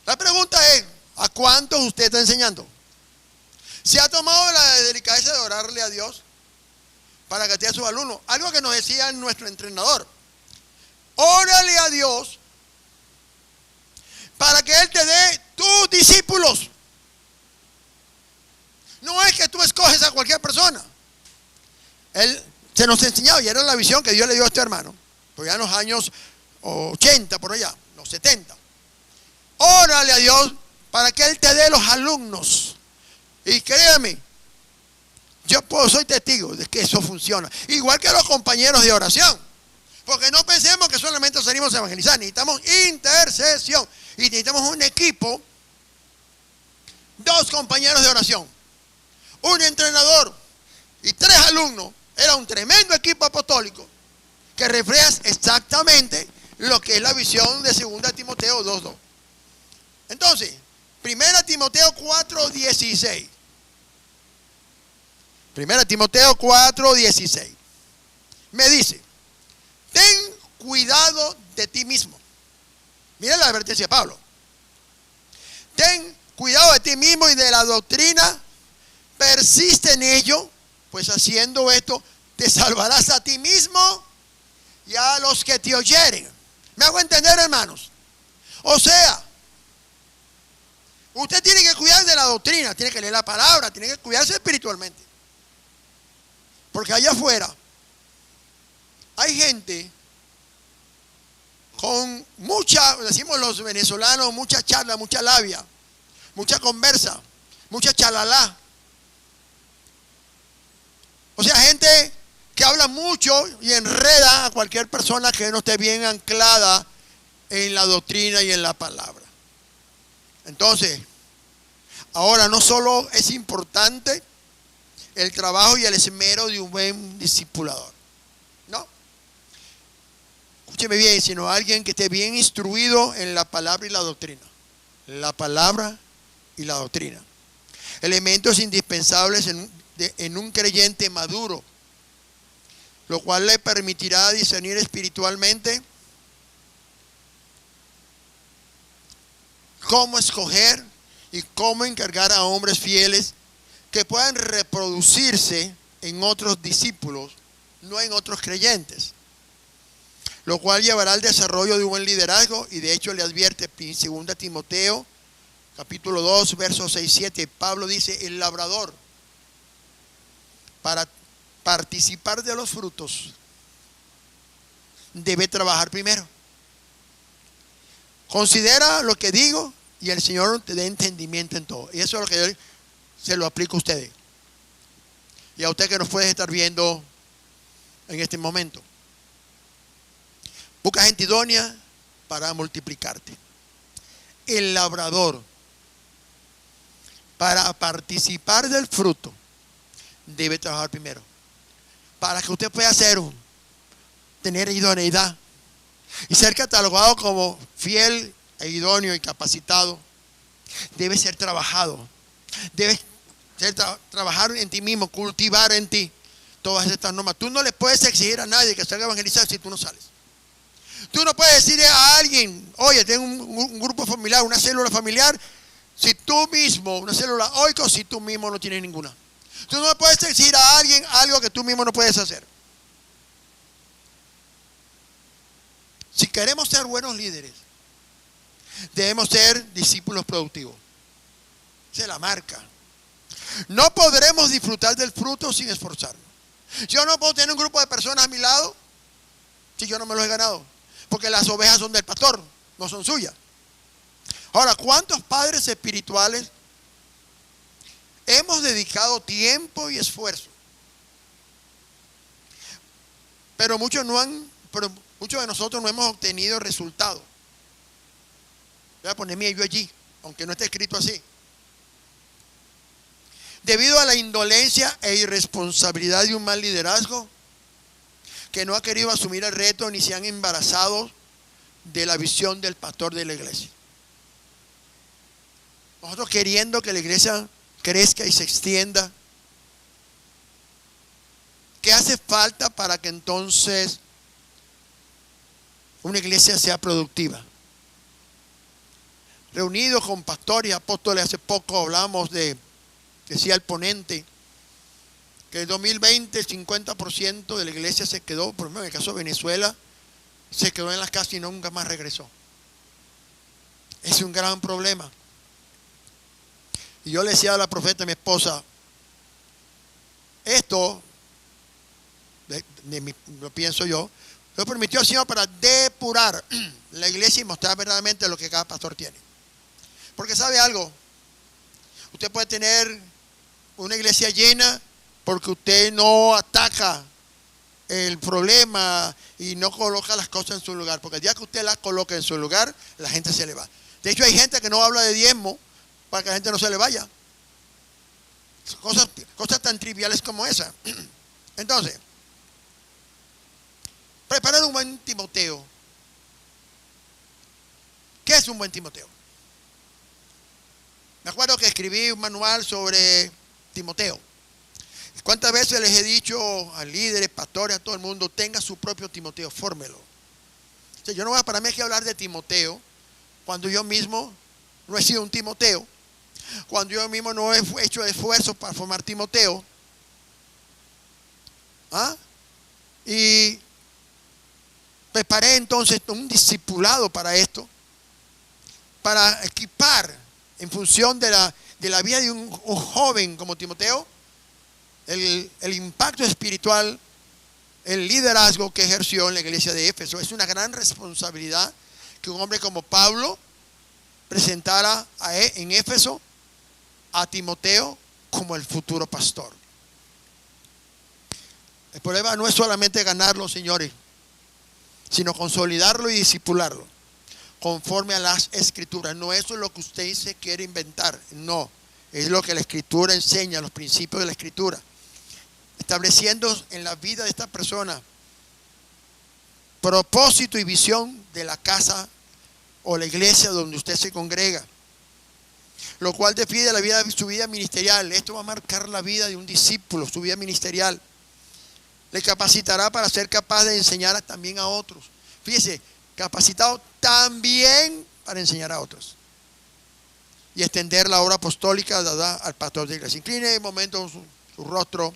La pregunta es, ¿a cuántos usted está enseñando? ¿Se ha tomado la delicadeza de orarle a Dios para que a sus alumnos? Algo que nos decía nuestro entrenador: órale a Dios para que Él te dé tus discípulos. No es que tú escoges a cualquier persona. Él se nos enseñaba, y era la visión que Dios le dio a este hermano, pues ya en los años 80, por allá, los 70. Órale a Dios para que Él te dé los alumnos. Y créame, yo soy testigo de que eso funciona. Igual que los compañeros de oración. Porque no pensemos que solamente salimos a evangelizar. Necesitamos intercesión. Y necesitamos un equipo, 2 compañeros de oración, un entrenador y 3 alumnos. Era un tremendo equipo apostólico que refleja exactamente lo que es la visión de 2 Timoteo 2:2. Entonces, 1 Timoteo 4:16. 1 Timoteo 4:16. Me dice: ten cuidado de ti mismo. Mira la advertencia de Pablo. Ten cuidado de ti mismo y de la doctrina. Persiste en ello, pues haciendo esto te salvarás a ti mismo y a los que te oyeren. ¿Me hago entender, hermanos? O sea, usted tiene que cuidar de la doctrina, tiene que leer la palabra, tiene que cuidarse espiritualmente. Porque allá afuera hay gente con mucha, decimos los venezolanos, mucha charla, mucha labia, mucha conversa, mucha chalalá. O sea, gente que habla mucho y enreda a cualquier persona que no esté bien anclada en la doctrina y en la palabra. Entonces, ahora no solo es importante el trabajo y el esmero de un buen discipulador, no, escúcheme bien, sino alguien que esté bien instruido en la palabra y la doctrina. La palabra y la doctrina, elementos indispensables en un creyente maduro, lo cual le permitirá discernir espiritualmente cómo escoger y cómo encargar a hombres fieles que puedan reproducirse en otros discípulos, no en otros creyentes, lo cual llevará al desarrollo de un buen liderazgo. Y de hecho le advierte en 2 Timoteo capítulo 2, versos 6 y 7, Pablo dice, el labrador, para participar de los frutos, debe trabajar primero. Considera lo que digo y el Señor te dé entendimiento en todo. Y eso es lo que yo se lo aplico a ustedes. Y a usted que nos puede estar viendo en este momento. Busca gente idónea para multiplicarte. El labrador, para participar del fruto, debe trabajar primero. Para que usted pueda tener idoneidad y ser catalogado como fiel e idóneo y capacitado, debe ser trabajado. Debe trabajar en ti mismo, cultivar en ti todas estas normas. Tú no le puedes exigir a nadie que salga a evangelizar si tú no sales. Tú no puedes decirle a alguien, oye, tengo un grupo familiar, una célula familiar, si tú mismo, una célula oico, si tú mismo no tienes ninguna. Tú no puedes exigir a alguien algo que tú mismo no puedes hacer. Si queremos ser buenos líderes, debemos ser discípulos productivos. Esa es la marca. No podremos disfrutar del fruto sin esforzarnos. Yo no puedo tener un grupo de personas a mi lado si yo no me los he ganado. Porque las ovejas son del pastor, no son suyas. Ahora, ¿cuántos padres espirituales hemos dedicado tiempo y esfuerzo? Pero muchos de nosotros no hemos obtenido resultados. Voy a poner mi yo allí, aunque no esté escrito así. Debido a la indolencia e irresponsabilidad de un mal liderazgo que no ha querido asumir el reto ni se han embarazado de la visión del pastor de la iglesia. Nosotros queriendo que la iglesia crezca y se extienda. ¿Qué hace falta para que entonces una iglesia sea productiva? Reunidos con pastores y apóstoles, hace poco hablamos decía el ponente, que en 2020 50% de la iglesia se quedó, por ejemplo en el caso de Venezuela, se quedó en las casas y nunca más regresó. Es un gran problema. Y yo le decía a la profeta, mi esposa, esto, lo pienso yo, lo permitió el Señor para depurar la iglesia y mostrar verdaderamente lo que cada pastor tiene. Porque sabe algo, usted puede tener una iglesia llena porque usted no ataca el problema y no coloca las cosas en su lugar. Porque el día que usted las coloque en su lugar, la gente se le va. De hecho, hay gente que no habla de diezmo para que la gente no se le vaya. Cosas tan triviales como esa. Entonces, preparar un buen Timoteo. ¿Qué es un buen Timoteo? Me acuerdo que escribí un manual sobre Timoteo. ¿Cuántas veces les he dicho a líderes, pastores, a todo el mundo, tenga su propio Timoteo, fórmelo? O sea, yo no voy a pararme aquí a hablar de Timoteo cuando yo mismo no he sido un Timoteo, cuando yo mismo no he hecho esfuerzos para formar Timoteo. Y preparé entonces un discipulado para esto, para equipar en función de la vida de un joven como Timoteo, el impacto espiritual, el liderazgo que ejerció en la iglesia de Éfeso. Es una gran responsabilidad que un hombre como Pablo presentara en Éfeso a Timoteo como el futuro pastor. El problema no es solamente ganarlo, señores, sino consolidarlo y discipularlo conforme a las escrituras. No eso es lo que usted se quiere inventar, no, es lo que la escritura enseña, los principios de la escritura, estableciendo en la vida de esta persona propósito y visión de la casa o la iglesia donde usted se congrega, lo cual define su vida ministerial. Esto va a marcar la vida de un discípulo, su vida ministerial. Le capacitará para ser capaz de enseñar también a otros. Fíjese, capacitado también para enseñar a otros y extender la obra apostólica dada al pastor de la iglesia. Incline un momento su rostro,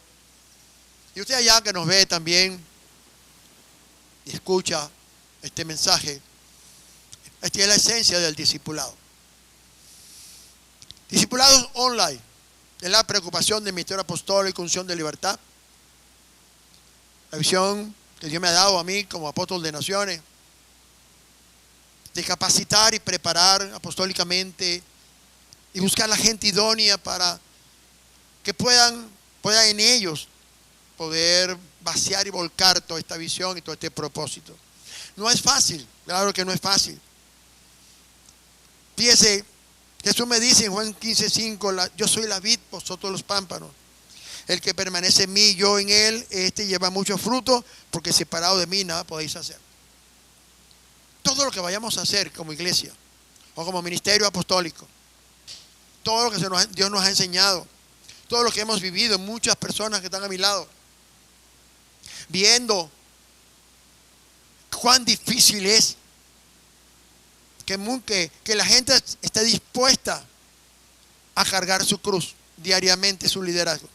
y usted allá que nos ve también y escucha este mensaje. Esta es la esencia del discipulado. Discipulados online. Es la preocupación del ministerio apostólico, unción de libertad. La visión que Dios me ha dado a mí como apóstol de naciones, de capacitar y preparar apostólicamente y buscar la gente idónea para que pueda en ellos poder vaciar y volcar toda esta visión y todo este propósito. No es fácil, claro que no es fácil. Fíjese, Jesús me dice en Juan 15:5, yo soy la vid, vosotros los pámpanos. El que permanece en mí, yo en él, este lleva mucho fruto, porque separado de mí nada podéis hacer. Todo lo que vayamos a hacer como iglesia o como ministerio apostólico, todo lo que Dios nos ha enseñado, todo lo que hemos vivido, muchas personas que están a mi lado, viendo cuán difícil es que la gente esté dispuesta a cargar su cruz diariamente, su liderazgo.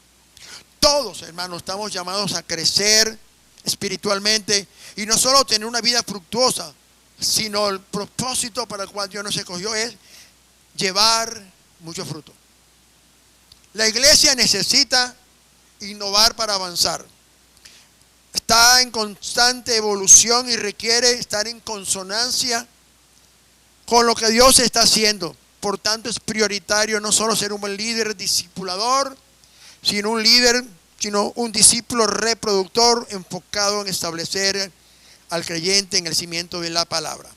Todos, hermanos, estamos llamados a crecer espiritualmente y no solo tener una vida fructuosa, sino el propósito para el cual Dios nos escogió es llevar mucho fruto. La iglesia necesita innovar para avanzar. Está en constante evolución y requiere estar en consonancia con lo que Dios está haciendo. Por tanto, es prioritario no solo ser un buen líder discipulador, sino un discípulo reproductor enfocado en establecer al creyente en el cimiento de la palabra.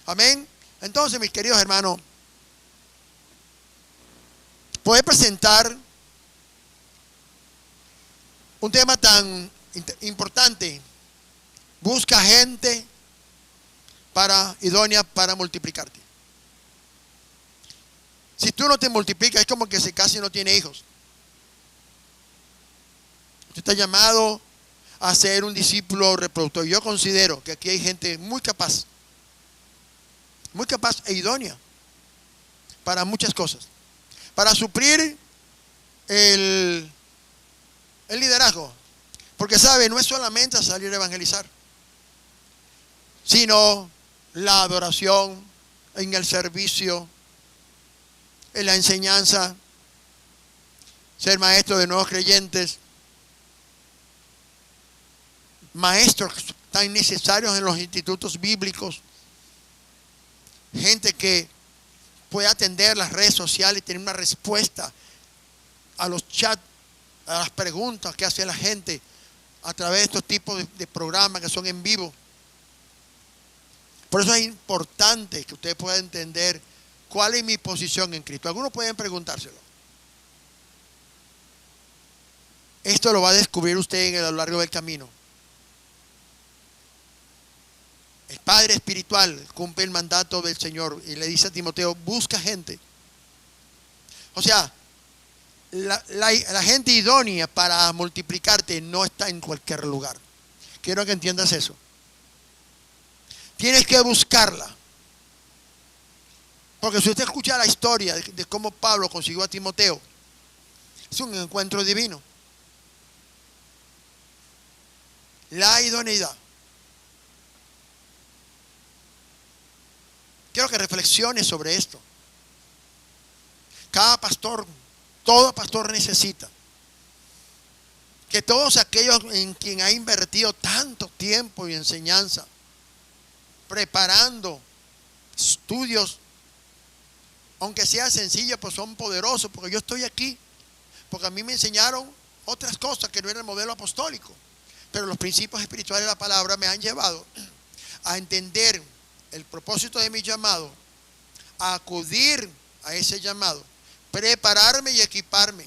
Amén. Entonces, mis queridos hermanos, poder presentar un tema tan importante. Busca gente idónea para multiplicarte. Si tú no te multiplicas, es como que se casa y no tiene hijos. Usted está llamado a ser un discípulo reproductor. Yo considero que aquí hay gente muy capaz e idónea para muchas cosas. Para suplir el liderazgo. Porque sabe, no es solamente salir a evangelizar, sino la adoración, en el servicio, en la enseñanza, ser maestro de nuevos creyentes, maestros tan necesarios en los institutos bíblicos, gente que puede atender las redes sociales y tener una respuesta a los chats, a las preguntas que hace la gente a través de estos tipos de programas que son en vivo. Por eso es importante que usted pueda entender cuál es mi posición en Cristo. Algunos pueden preguntárselo. Esto lo va a descubrir usted a lo largo del camino. El padre espiritual cumple el mandato del Señor y le dice a Timoteo, busca gente. O sea, la gente idónea para multiplicarte no está en cualquier lugar. Quiero que entiendas eso. Tienes que buscarla. Porque si usted escucha la historia de cómo Pablo consiguió a Timoteo, es un encuentro divino. La idoneidad. Quiero que reflexiones sobre esto. Cada pastor, todo pastor necesita que todos aquellos en quien ha invertido tanto tiempo y enseñanza, preparando estudios, aunque sea sencillo, pues son poderosos, porque yo estoy aquí, porque a mí me enseñaron otras cosas que no era el modelo apostólico, pero los principios espirituales de la palabra me han llevado a entender el propósito de mi llamado, a acudir a ese llamado, prepararme y equiparme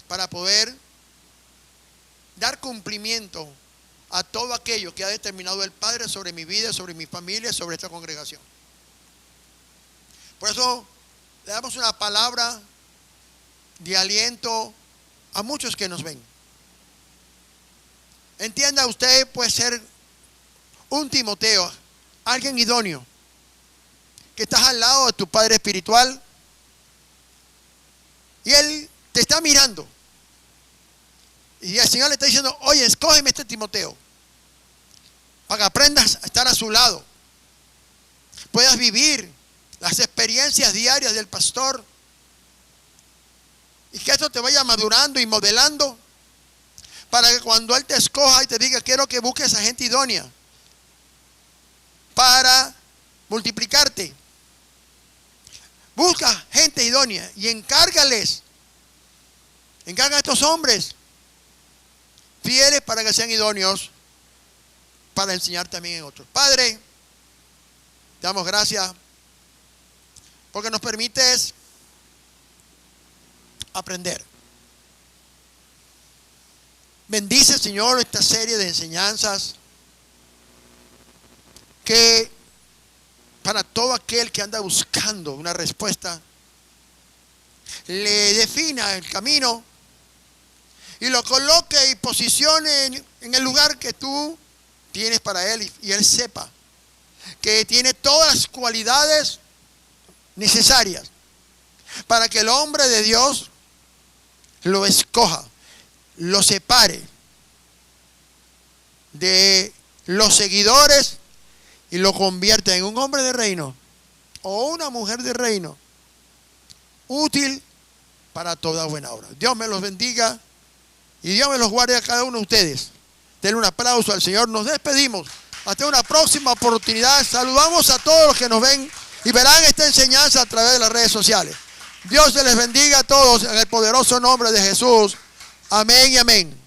para poder dar cumplimiento a todo aquello que ha determinado el Padre sobre mi vida, sobre mi familia, sobre esta congregación. Por eso le damos una palabra de aliento a muchos que nos ven. Entienda, usted puede ser un Timoteo, alguien idóneo, que estás al lado de tu padre espiritual y él te está mirando. Y el Señor le está diciendo, oye, escógeme este Timoteo para que aprendas a estar a su lado, puedas vivir las las experiencias diarias del pastor. Y que esto te vaya madurando y modelando para que cuando Él te escoja y te diga, quiero que busques a gente idónea para multiplicarte. Busca gente idónea y encárgales. Encarga a estos hombres fieles para que sean idóneos para enseñar también en otros. Padre, te damos gracias porque nos permites aprender. Bendice, Señor, esta serie de enseñanzas que para todo aquel que anda buscando una respuesta le defina el camino y lo coloque y posicione en el lugar que tú tienes para él, y él sepa que tiene todas las cualidades necesarias para que el hombre de Dios lo escoja, lo separe de los seguidores y lo convierta en un hombre de reino o una mujer de reino útil para toda buena obra. Dios me los bendiga y Dios me los guarde a cada uno de ustedes. Denle un aplauso al Señor. Nos despedimos. Hasta una próxima oportunidad. Saludamos a todos los que nos ven y verán esta enseñanza a través de las redes sociales. Dios se les bendiga a todos en el poderoso nombre de Jesús. Amén y amén.